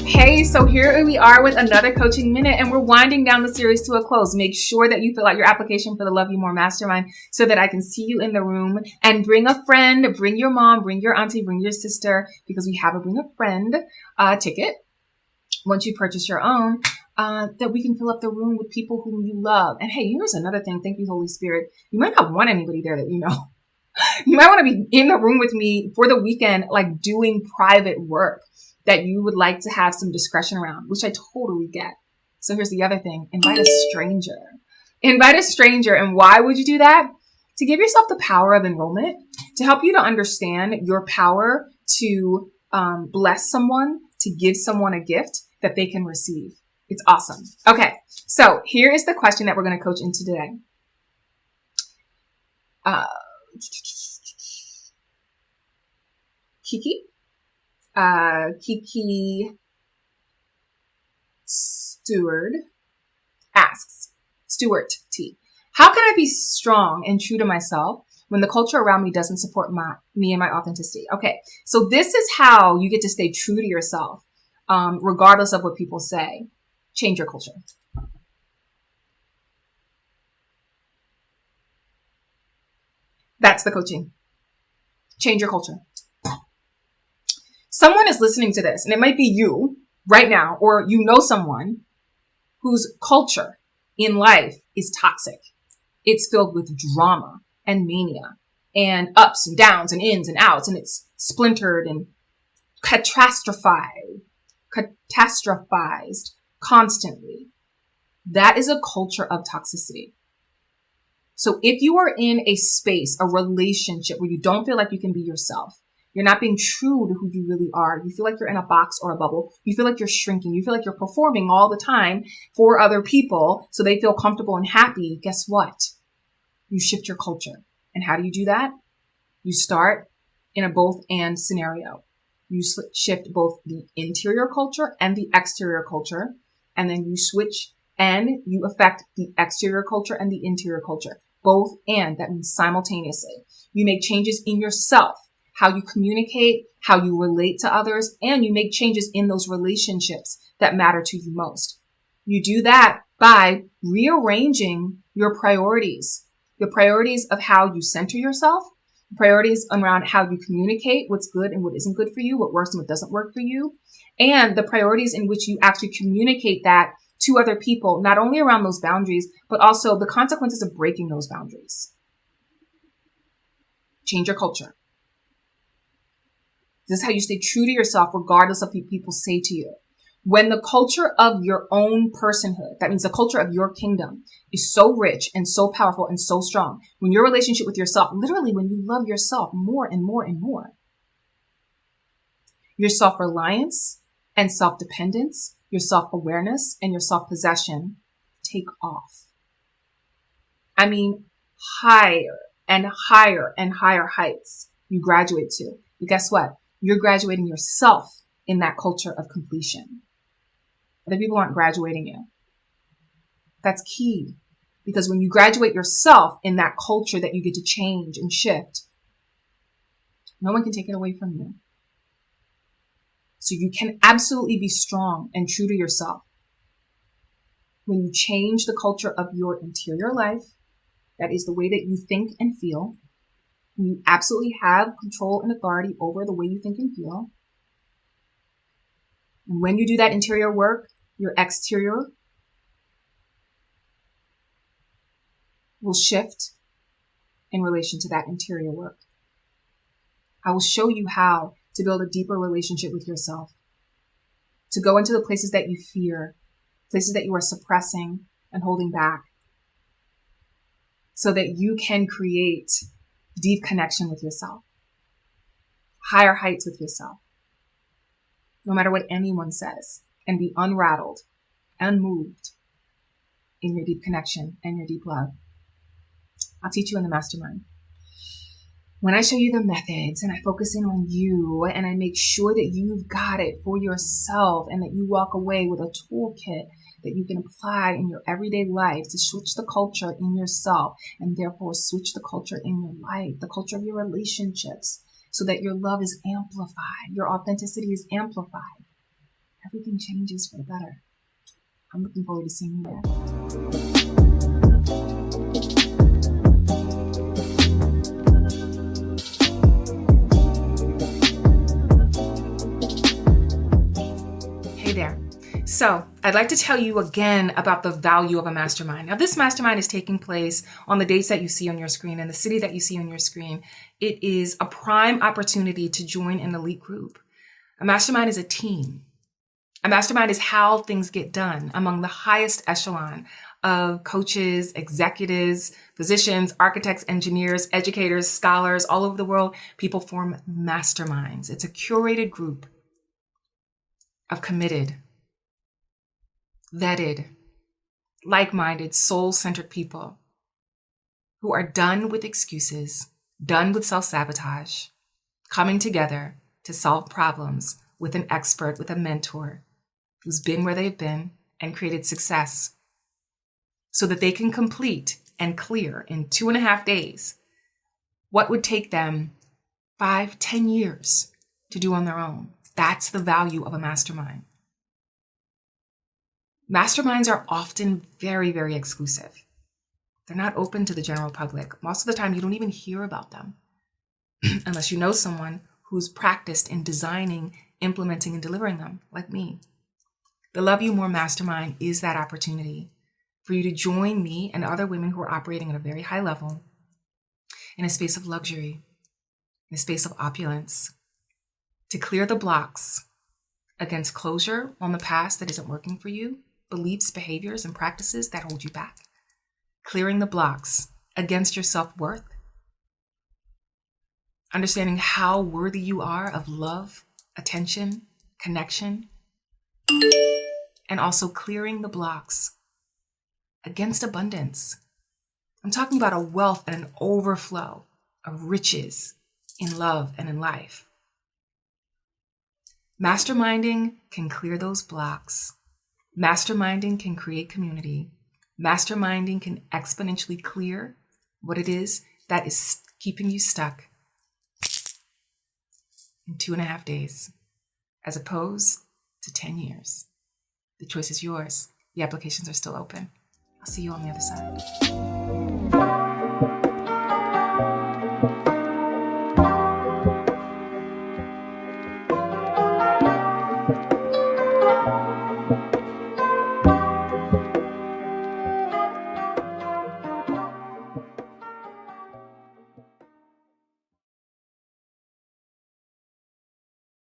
Hey, so here we are with another coaching minute, and we're winding down the series to a close. Make sure that you fill out your application for the Love You More Mastermind so that I can see you in the room, and bring a friend, bring your mom, bring your auntie, bring your sister, because we have a bring a friend ticket once you purchase your own, that we can fill up the room with people whom you love. And hey, here's another thing. Thank you, Holy Spirit. You might not want anybody there that you know. You might want to be in the room with me for the weekend, like doing private work that you would like to have some discretion around, which I totally get. So here's the other thing. Invite a stranger. Invite a stranger. And why would you do that? To give yourself the power of enrollment, to help you to understand your power to bless someone, to give someone a gift that they can receive. It's awesome. Okay, so here is the question that we're going to coach into today. Kiki Stewart asks, Stewart T, how can I be strong and true to myself when the culture around me doesn't support me and my authenticity? Okay, so this is how you get to stay true to yourself, regardless of what people say. Change your culture. That's the coaching. Change your culture. Someone is listening to this, and it might be you right now, or you know someone whose culture in life is toxic. It's filled with drama and mania and ups and downs and ins and outs, and it's splintered and catastrophized constantly. That is a culture of toxicity. So if you are in a space, a relationship where you don't feel like you can be yourself, you're not being true to who you really are, you feel like you're in a box or a bubble, you feel like you're shrinking, you feel like you're performing all the time for other people so they feel comfortable and happy, guess what? You shift your culture. And how do you do that? You start in a both and scenario. You shift both the interior culture and the exterior culture, and then you switch and you affect the exterior culture and the interior culture. Both and, that means simultaneously. You make changes in yourself, how you communicate, how you relate to others, and you make changes in those relationships that matter to you most. You do that by rearranging your priorities, the priorities of how you center yourself, priorities around how you communicate what's good and what isn't good for you, what works and what doesn't work for you, and the priorities in which you actually communicate that to other people, not only around those boundaries, but also the consequences of breaking those boundaries. Change your culture. This is how you stay true to yourself regardless of what people say to you. When the culture of your own personhood, that means the culture of your kingdom, is so rich and so powerful and so strong, when your relationship with yourself, literally when you love yourself more and more and more, your self-reliance and self-dependence, your self-awareness and your self-possession take off. I mean, higher and higher and higher heights you graduate to. But guess what? You're graduating yourself in that culture of completion. Other people aren't graduating you. That's key. Because when you graduate yourself in that culture that you get to change and shift, no one can take it away from you. So you can absolutely be strong and true to yourself when you change the culture of your interior life. That is the way that you think and feel. You absolutely have control and authority over the way you think and feel. And when you do that interior work, your exterior will shift in relation to that interior work. I will show you how to build a deeper relationship with yourself, to go into the places that you fear, places that you are suppressing and holding back, so that you can create deep connection with yourself, higher heights with yourself, no matter what anyone says, and be unrattled, unmoved in your deep connection and your deep love. I'll teach you in the mastermind. When I show you the methods and I focus in on you and I make sure that you've got it for yourself and that you walk away with a toolkit that you can apply in your everyday life to switch the culture in yourself and therefore switch the culture in your life, the culture of your relationships, so that your love is amplified, your authenticity is amplified. I everything changes for the better. I'm looking forward to seeing you there. Hey there. So I'd like to tell you again about the value of a mastermind. Now, this mastermind is taking place on the dates that you see on your screen and the city that you see on your screen. It is a prime opportunity to join an elite group. A mastermind is a team. A mastermind is how things get done among the highest echelon of coaches, executives, physicians, architects, engineers, educators, scholars all over the world. People form masterminds. It's a curated group of committed, vetted, like-minded, soul-centered people who are done with excuses, done with self-sabotage, coming together to solve problems with an expert, with a mentor who's been where they've been and created success so that they can complete and clear in 2.5 days what would take them 5-10 years to do on their own. That's the value of a mastermind. Masterminds are often very, very exclusive. They're not open to the general public. Most of the time, you don't even hear about them unless you know someone who's practiced in designing, implementing, and delivering them, like me. The Love You More Mastermind is that opportunity for you to join me and other women who are operating at a very high level in a space of luxury, in a space of opulence, to clear the blocks against closure on the past that isn't working for you, beliefs, behaviors, and practices that hold you back, clearing the blocks against your self-worth, understanding how worthy you are of love, attention, connection, and also clearing the blocks against abundance. I'm talking about a wealth and an overflow of riches in love and in life. Masterminding can clear those blocks. Masterminding can create community. Masterminding can exponentially clear what it is that is keeping you stuck in 2.5 days, as opposed to 10 years. The choice is yours. The applications are still open. I'll see you on the other side.